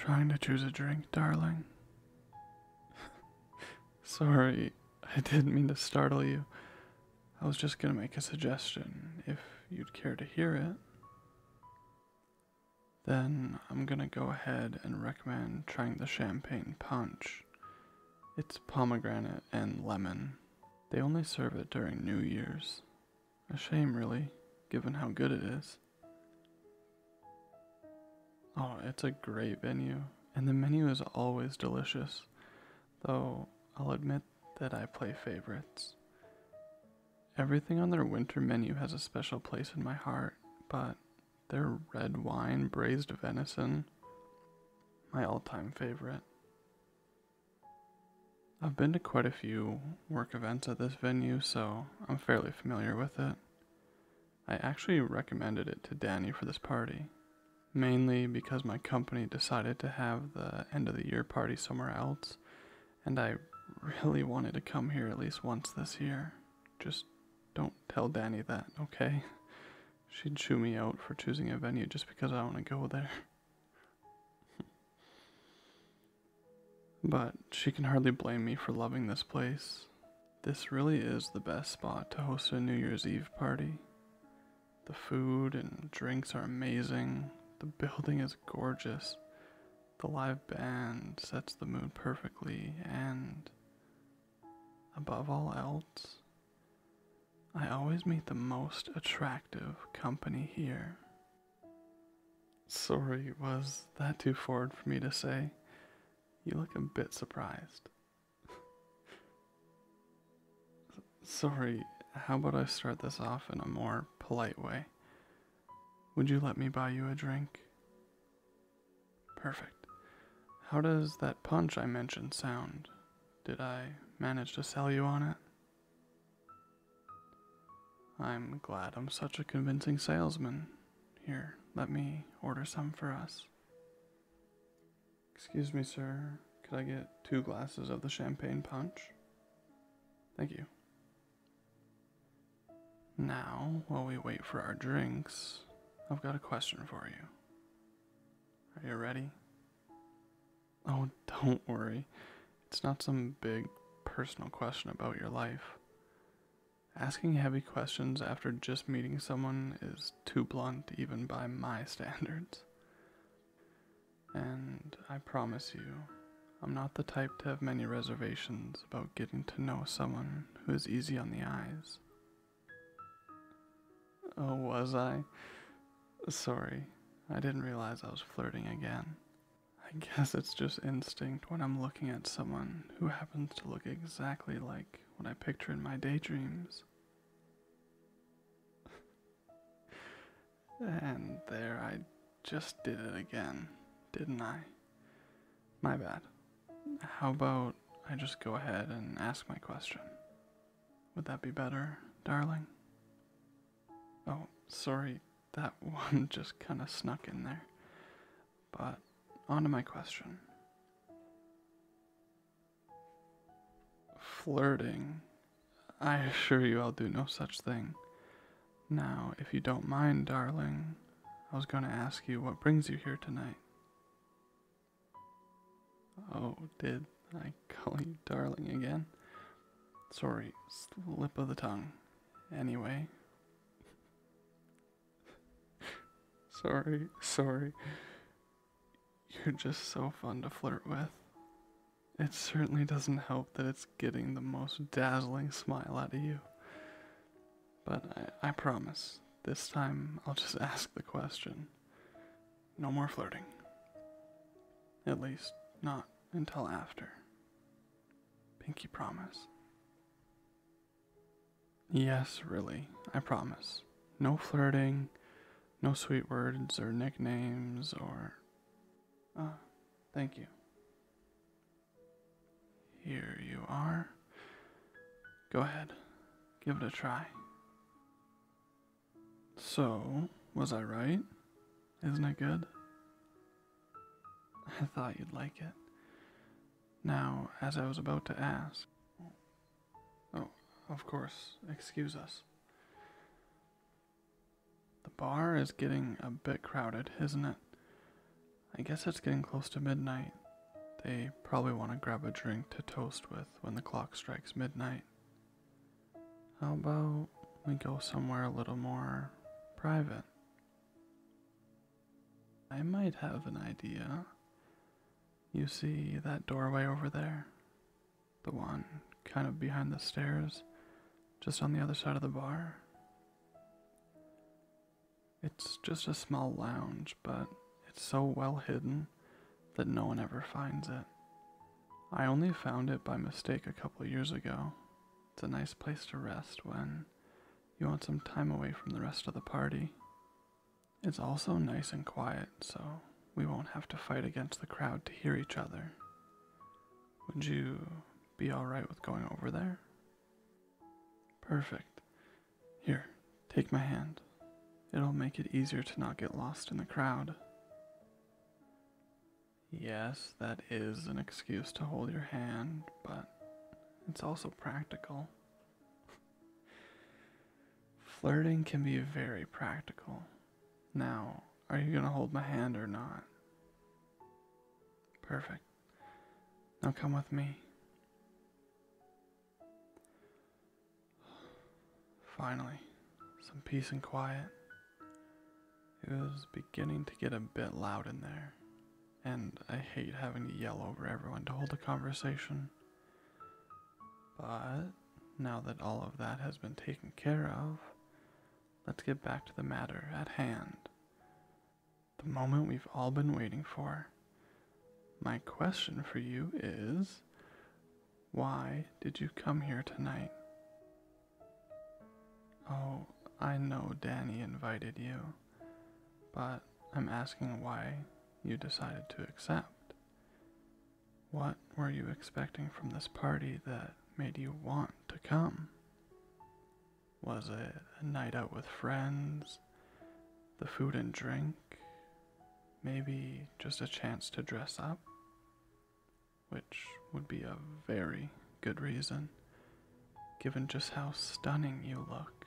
trying to choose a drink, darling? Sorry, I didn't mean to startle you. I was just gonna make a suggestion, if you'd care to hear it. Then I'm gonna go ahead and recommend trying the champagne punch. It's pomegranate and lemon. They only serve it during New Year's. A shame, really, given how good it is. Oh, it's a great venue, and the menu is always delicious, though I'll admit that I play favorites. Everything on their winter menu has a special place in my heart, but their red wine braised venison, my all-time favorite. I've been to quite a few work events at this venue, so I'm fairly familiar with it. I actually recommended it to Danny for this party, mainly because my company decided to have the end of the year party somewhere else, and I really wanted to come here at least once this year. Just don't tell Danny that, okay? She'd chew me out for choosing a venue just because I want to go there. But she can hardly blame me for loving this place. This really is the best spot to host a New Year's Eve party. The food and drinks are amazing. The building is gorgeous. The live band sets the mood perfectly, and above all else, I always meet the most attractive company here. Sorry, was that too forward for me to say? You look a bit surprised. Sorry, how about I start this off in a more polite way? Would you let me buy you a drink? Perfect. How does that punch I mentioned sound? Did I manage to sell you on it? I'm glad I'm such a convincing salesman. Here, let me order some for us. Excuse me, sir. Could I get 2 glasses of the champagne punch? Thank you. Now, while we wait for our drinks, I've got a question for you. Are you ready? Oh, don't worry. It's not some big personal question about your life. Asking heavy questions after just meeting someone is too blunt even by my standards. And I promise you, I'm not the type to have many reservations about getting to know someone who is easy on the eyes. Oh, was I? Sorry, I didn't realize I was flirting again. I guess it's just instinct when I'm looking at someone who happens to look exactly like what I picture in my daydreams. And there, I just did it again, didn't I? My bad. How about I just go ahead and ask my question? Would that be better, darling? Oh, sorry, that one just kinda snuck in there. But on to my question. Flirting? I assure you I'll do no such thing. Now, if you don't mind, darling, I was going to ask you what brings you here tonight. Oh, did I call you darling again? Sorry, slip of the tongue. Anyway. Sorry. You're just so fun to flirt with. It certainly doesn't help that it's getting the most dazzling smile out of you. But I promise, this time I'll just ask the question. No more flirting. At least, not until after. Pinky promise. Yes, really, I promise. No flirting, no sweet words or nicknames or... thank you. Here you are. Go ahead, give it a try. So, was I right? Isn't it good? I thought you'd like it. Now, as I was about to ask... Oh, of course, excuse us. The bar is getting a bit crowded, isn't it? I guess it's getting close to midnight. They probably want to grab a drink to toast with when the clock strikes midnight. How about we go somewhere a little more private? I might have an idea. You see that doorway over there? The one kind of behind the stairs, just on the other side of the bar? It's just a small lounge, but it's so well hidden that no one ever finds it. I only found it by mistake a couple years ago. It's a nice place to rest when you want some time away from the rest of the party. It's also nice and quiet, so we won't have to fight against the crowd to hear each other. Would you be alright with going over there? Perfect. Here, take my hand. It'll make it easier to not get lost in the crowd. Yes, that is an excuse to hold your hand, but it's also practical. Flirting can be very practical. Now, are you gonna hold my hand or not? Perfect. Now come with me. Finally, some peace and quiet. It was beginning to get a bit loud in there, and I hate having to yell over everyone to hold a conversation. But now that all of that has been taken care of, let's get back to the matter at hand. The moment we've all been waiting for. My question for you is, why did you come here tonight? Oh, I know Danny invited you, but I'm asking why you decided to accept. What were you expecting from this party that made you want to come? Was it a night out with friends, the food and drink, maybe just a chance to dress up? Which would be a very good reason, given just how stunning you look.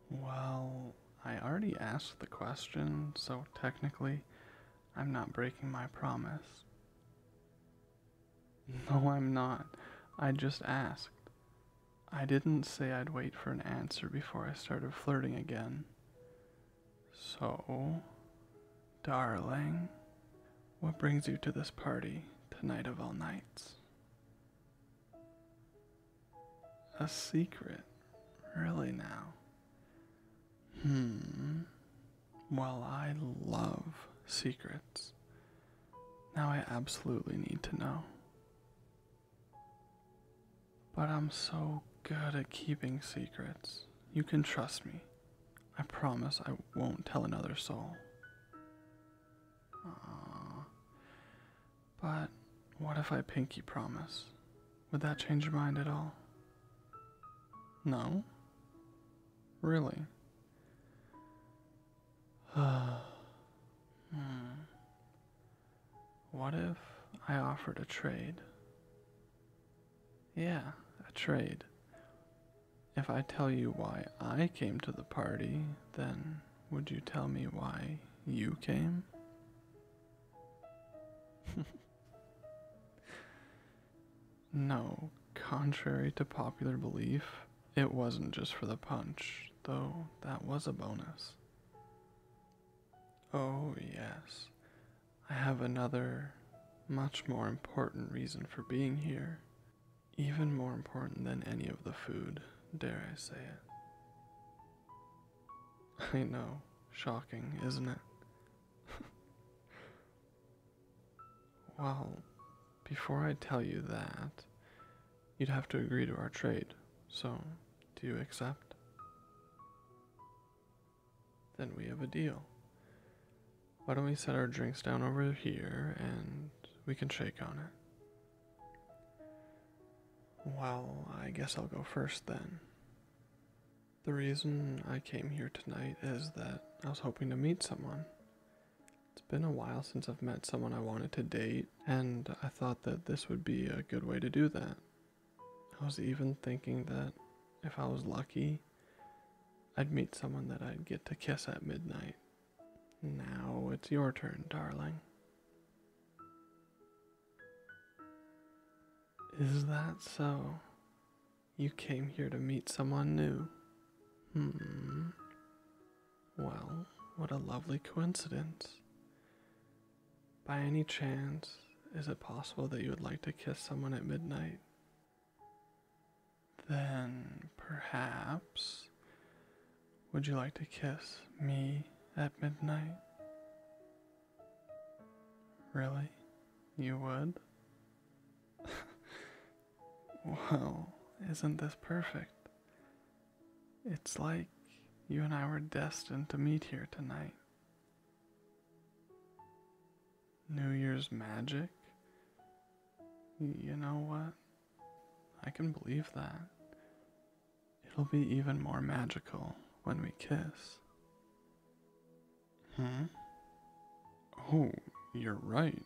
Well, I already asked the question, so technically, I'm not breaking my promise. No, I'm not. I just asked. I didn't say I'd wait for an answer before I started flirting again. So, darling, what brings you to this party tonight of all nights? A secret? Really now? Well, I love secrets. Now I absolutely need to know. But I'm so good at keeping secrets. You can trust me. I promise I won't tell another soul. Aww. But what if I pinky promise? Would that change your mind at all? No? Really? What if I offered a trade? Yeah, a trade. If I tell you why I came to the party, then would you tell me why you came? No, contrary to popular belief, it wasn't just for the punch, though that was a bonus. Oh, yes. I have another, much more important reason for being here. Even more important than any of the food, dare I say it. I know, shocking, isn't it? Well, before I tell you that, you'd have to agree to our trade, so do you accept? Then we have a deal. Why don't we set our drinks down over here and we can shake on it? Well, I guess I'll go first then. The reason I came here tonight is that I was hoping to meet someone. It's been a while since I've met someone I wanted to date, and I thought that this would be a good way to do that. I was even thinking that if I was lucky, I'd meet someone that I'd get to kiss at midnight. Now it's your turn, darling. Is that so? You came here to meet someone new? Well, what a lovely coincidence. By any chance, is it possible that you would like to kiss someone at midnight? Then, perhaps, would you like to kiss me at midnight? Really? You would? Well, isn't this perfect? It's like you and I were destined to meet here tonight. New Year's magic? You know what? I can believe that. It'll be even more magical when we kiss. Oh, you're right.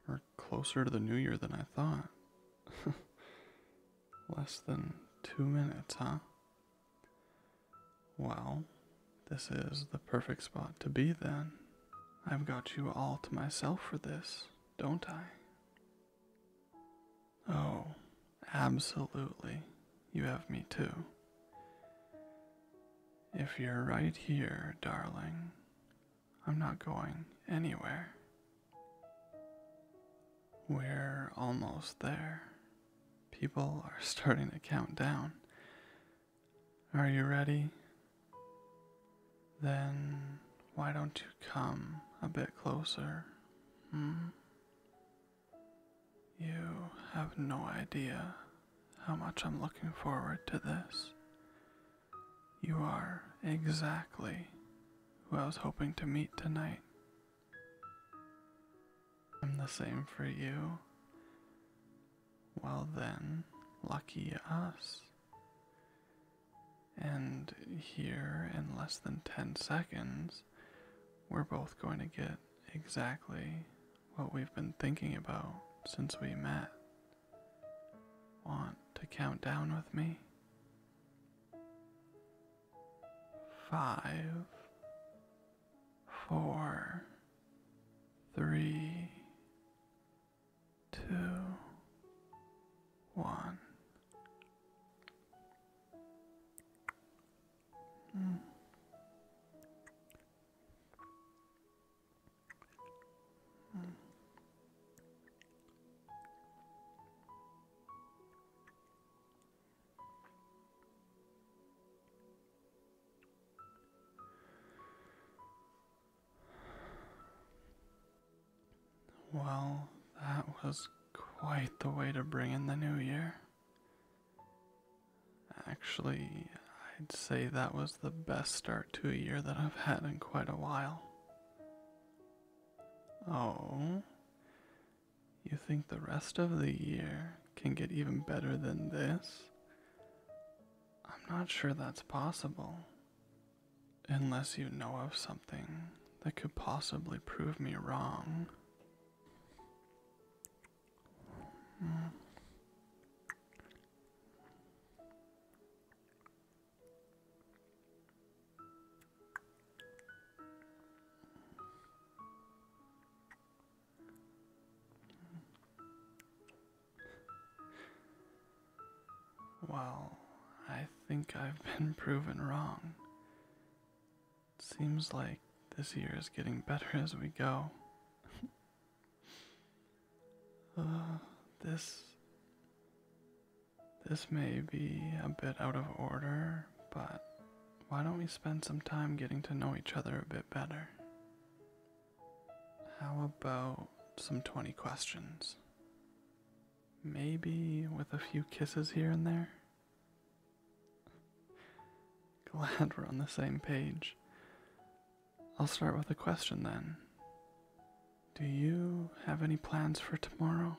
We're closer to the New Year than I thought. Less than 2 minutes, huh? Well, this is the perfect spot to be then. I've got you all to myself for this, don't I? Oh, absolutely. You have me too. If you're right here, darling, I'm not going anywhere. We're almost there. People are starting to count down. Are you ready? Then why don't you come a bit closer? You have no idea how much I'm looking forward to this. You are exactly who I was hoping to meet tonight. I'm the same for you. Well then, lucky us. And here in less than 10 seconds, we're both going to get exactly what we've been thinking about since we met. Want to count down with me? 5, 4, 3, 2, 1. Well, that was quite the way to bring in the new year. Actually, I'd say that was the best start to a year that I've had in quite a while. Oh, you think the rest of the year can get even better than this? I'm not sure that's possible. Unless you know of something that could possibly prove me wrong. Well, I think I've been proven wrong. It seems like this year is getting better as we go. This may be a bit out of order, but why don't we spend some time getting to know each other a bit better? How about some 20 questions? Maybe with a few kisses here and there? Glad we're on the same page. I'll start with a question then. Do you have any plans for tomorrow?